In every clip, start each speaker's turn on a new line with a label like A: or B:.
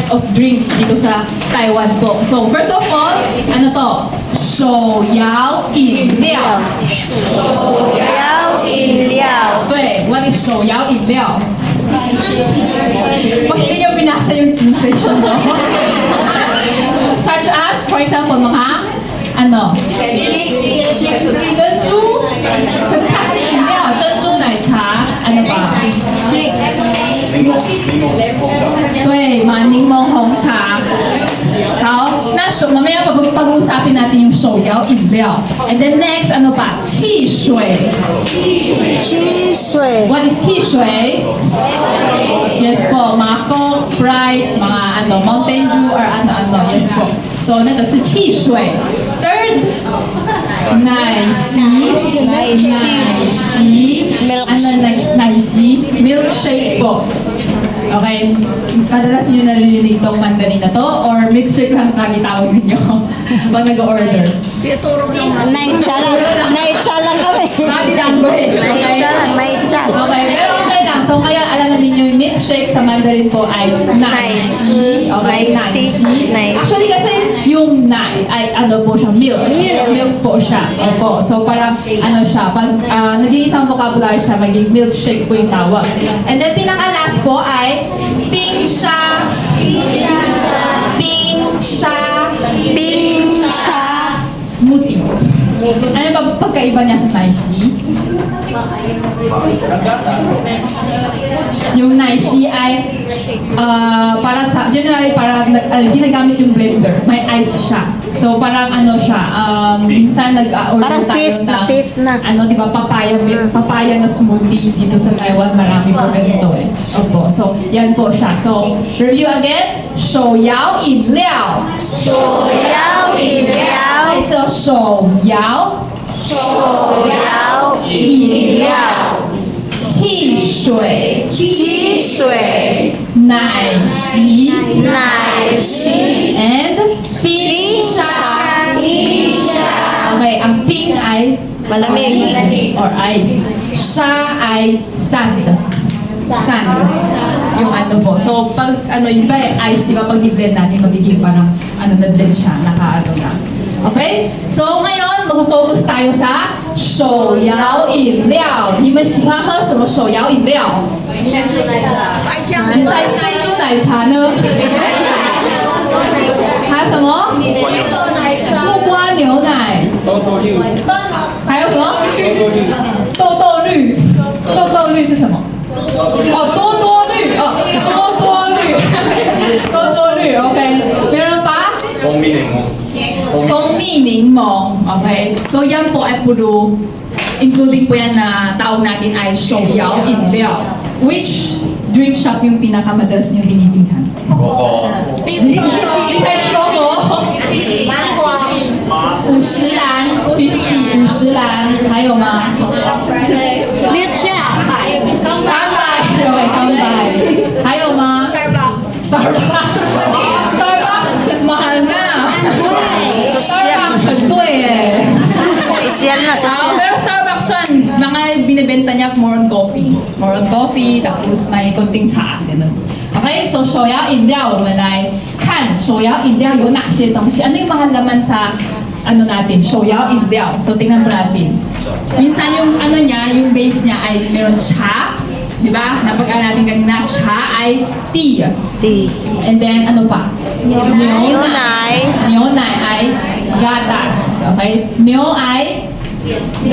A: types of drinks dito sa Taiwan po. So, first of all, ano to? 手摇饮料。
B: 手摇饮料，
A: 对，what is 手摇饮料？Pag hindi nyo binasa yung translation mo. Such as, for example, mga, ano? 珍珠，可是它是饮料，珍珠奶茶，ano ba？对，嘛柠檬红茶。好，那mamaya pag-uusapin natin yung 手摇饮料。And then next, ano ba? 汽水。
B: 汽水，
A: What is 汽水？ Yes po, mga Coke, Sprite, mga ano, Mountain Dew or ano-ano. Yes po. So, 那个是汽水。Third, 奶昔。
B: 奶昔
A: ano奶昔？ Milkshake po. Okay, madalas nyo narinig tong Mandarin na to or milkshake lang lagi tawag ninyo pag nag-order.
B: Naicha lang kami.
A: Body language.
B: Naicha lang, naicha.
A: Okay, pero okay lang. So ngayon, alam na ninyo yung milkshake sa Mandarin po ay naishi. Okay, naishi. Actually kasi yung nai ay ano po siya, milk. Milk po siya. Opo. So parang ano siya, pag naging isang vocabulary siya, maging milkshake po yung tawag. And then pinaka-last po ay ping sha.
B: Ping sha.
A: Smoothie. Ano ba pagkaiba niya sa naishi? Yung naishi ay para sa generally para ginagamit yung blender. May ice siya. So parang ano siya, minsan nag-order
B: Parang
A: tayo
B: paste na.
A: ano, di ba, papaya na smoothie dito sa Taiwan, marami po ganito eh. Opo. So, yan po siya. So, review again. 手摇饮料。
B: 手摇饮料，
A: It's a 手摇
B: 手摇饮料，
A: 汽水
B: 汽水，
A: 奶昔
B: 奶昔，
A: and 冰沙。Okay, ang pink ay
B: Malamig.
A: or ice. Sha ay sand. Sand. Yung ano po. So, pag ano, yung ba ice, di ba, pag i-blend natin, magiging parang ano na blend siya, naka-ano na. Okay? So, ngayon, mag-focus tayo sa 手摇饮料。你们喜欢喝什么手摇饮料？ Besides 珍珠奶茶呢？还有什么？木瓜牛奶。还有什么？豆豆绿。豆豆绿是什么？哦，多多绿。哦，多多绿。多多绿。OK。Meron pa？ 蜂蜜柠檬。Okay. So yan po ay puro, including po yan na tawag natin ay 手摇饮料. Which drink shop yung pinakamadalas niyong binibilhan? Besides Coco? 50兰50 50兰，还有吗？
B: Milkshake，
A: Starbucks， okay, Kambay. 还有吗？ Starbucks， mahal na. Starbucks, 很贵eh.
B: social na, social.
A: Pero Starbucks yan, mga binibenta niya more on coffee. More on coffee, tapos may konting tsaa, ganun. Okay, so 手摇饮料，我们来看手摇饮料有哪些东西。Ano yung mga laman sa ano natin, 手摇饮料. So tingnan po natin. Minsan yung ano niya, yung base niya ay meron cha, di ba? Napag-aral natin kanina, cha ay tea.
B: Tea.
A: And then ano pa?
B: Nionay.
A: Nionay ay gatas. Okay? Nio ay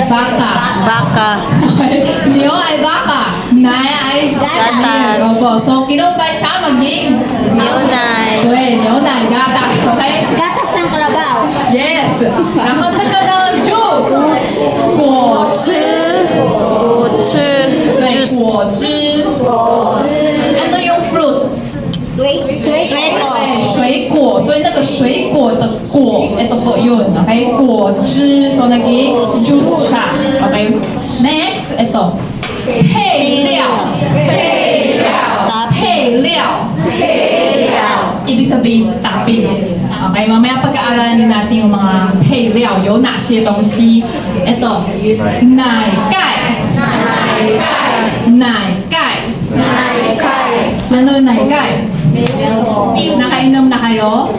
A: baka.
B: Baka.
A: Okay? Nio ay baka. Nay ay
B: Gatas.
A: Opo. So, kinumpay siya maging
B: Nionay.
A: Nionay, gatas. Okay?
B: Gatas ng kalabaw.
A: Yes. 然后这个呢 juice 果汁
B: 果汁。
A: 对果汁 ano yung fruit 水果所以那个水果的果 ito po yun okay 果汁 so naging juice siya okay next ito 配料ibig sabihin toppings. Okay, mamaya pag-aaralan natin yung mga 配料有哪些东西. Ito, 奶盖. Ano yung 奶盖? Nakainom na kayo?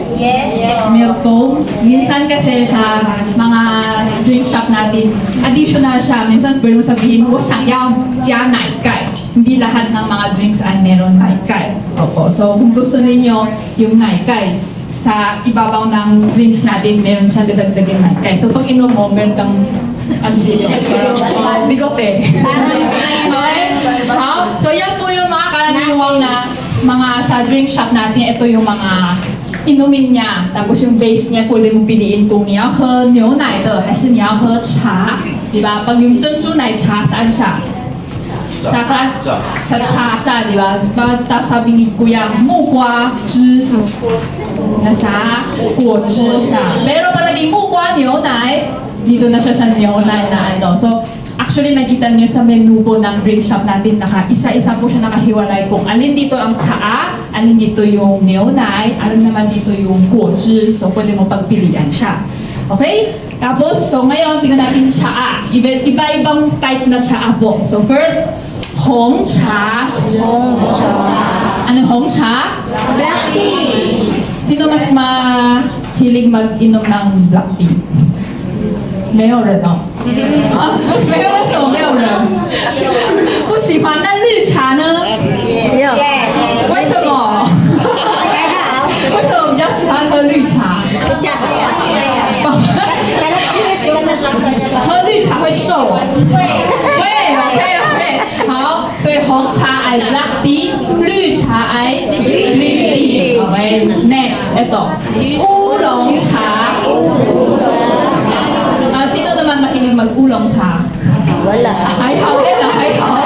A: Milk foam. Minsan kasi sa mga drink shop natin, additional siya. Minsan pwede mo sabihin, 我想要加奶盖. Hindi lahat ng mga drinks ay meron naikai. Opo. So kung gusto ninyo yung naikai, sa ibabaw ng drinks natin, meron siya dadagdagan naikai. So pag inom mo, meron kang bigote. Okay? So yan po yung mga karaniwang na mga sa drink shop natin. Ito yung mga inumin niya. Tapos yung base niya, pwede mo piliin kung 你要喝牛奶的还是你要喝茶. Diba? Pag yung 珍珠奶茶, saan siya? Sa cha siya, di ba? Tapos sabi ni Kuya, 木瓜汁. Nasa 果汁siya. Pero pag naging 木瓜牛奶, dito na siya sa 牛奶na ano. So, actually, makita niyo sa menu po ng drink shop natin, isa-isa po siya nakahiwalay kung alin dito ang cha, alin dito yung 牛奶, alin naman dito yung 果汁. So, pwede mo pagpilian siya. Okay? Tapos, so ngayon, tingnan natin cha. Iba-ibang type na cha po. So, first, 红茶. Anong 红茶?
B: Black tea.
A: Sino mas mahilig mag-inom ng black tea? 没有人哦。没有为什么没有人？不喜欢。那绿茶呢？
B: 有。
A: 为什么？为什么比较喜欢喝绿茶？喝绿茶会瘦哦。会，OK。好，所以红茶爱 black tea， 绿茶爱 green tea。OK，next ito， 乌龙茶。Sino naman mahilig mag-ulong cha?
B: Wala.
A: Hay hao din na, hay hao.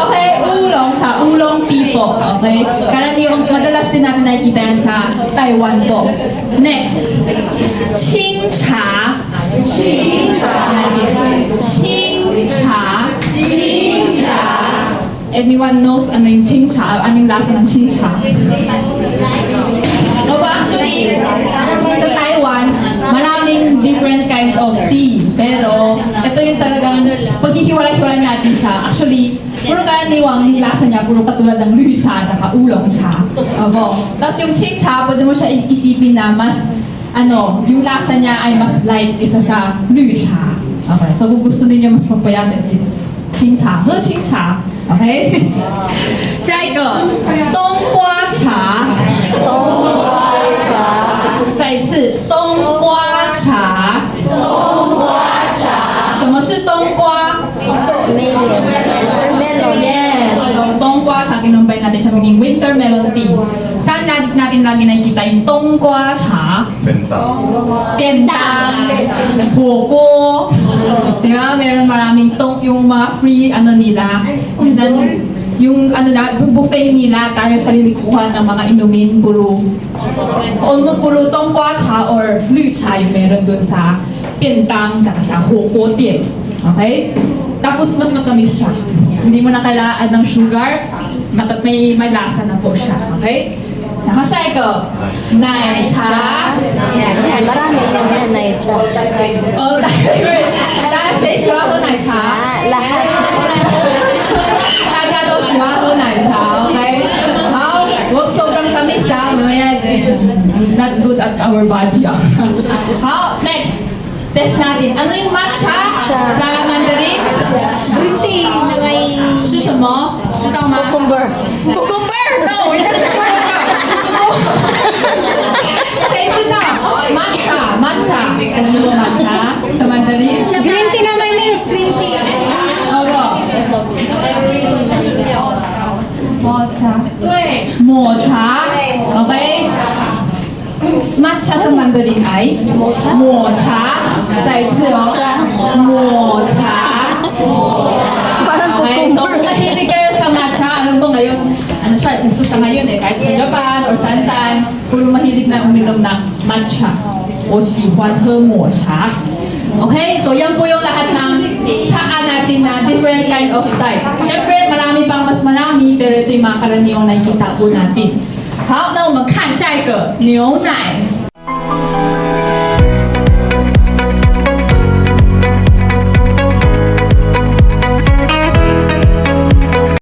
A: Okay, ulong cha, ulong tea po. Okay? Karaniwang madalas din natin nakikita yan sa Taiwan po. Next, 清茶. 清茶. Everyone knows ano yung 清茶? Anong lasa ng 清茶? Actually, sa Taiwan, maraming different kinds of tea. Pero, ito yung talagang paghihiwalay-hiwalay natin siya. Actually, puro karaniwang yung lasa niya, puro katulad ng 绿茶at saka 乌龙茶. Opo. Tapos yung 清茶, pwede mo siya isipin na mas, yung lasa niya ay mas light isa sa 绿茶. Okay, so kung gusto niyo mas mapayat, 清茶, 喝清茶. Okay? 下一个，冬瓜茶。再一次，冬瓜茶。什么是冬瓜？
B: Watermelon.
A: Yes. So, 冬瓜茶, kinumbay natin siya maging winter melon tea. Saan natin lagi nakikita yung 冬瓜茶? 便当, 火锅. Diba? Meron maraming yung mga free nila. Minsan, yung buffet nila, tayo sarili kuha ng mga inumin, almost puro 冬瓜茶 or 绿茶yung meron dun sa 便当, sa 火锅店. Okay? Tapos mas matamis siya. Hindi mo na kailangan ng sugar, may lasa na po siya. Okay? Saka siya ito, 奶茶.
B: Marami inom yan na ito.
A: Oh, dahil谁喜欢喝奶茶?
B: Lahat.
A: 大家都喜欢喝奶茶, okay? 好, huwag sobrang tamis ha. Mamaya, not good at our body. How? Next. Test natin. Ano yung matcha? Sa Mandarin?
B: Green tea na may
A: 是什么？知道吗？
B: cucumber.
A: Cucumber? No! Kasi ito matcha. Matcha. Ano yung matcha? Sa Mandarin?
B: Green tea na may leaves. Green tea.
A: Opo. Matcha. 对，抹茶. Okay? Matcha sa Mandarin ay 抹茶. 再一次哦，抹茶.
B: Parang
A: Okay, so
B: cucumber.
A: kung mahilig kayo sa matcha, alam ko ngayon, siya, uso siya ngayon kahit sa Japan or saan-saan, puro mahilig na uminom ng matcha. O 喜欢喝抹茶. Okay, so yan po yung lahat ng tsaa natin na different kind of type. Siyempre, marami pang mas marami, pero ito yung mga karaniwang nakikita po natin. 好，那我们看下一个牛奶。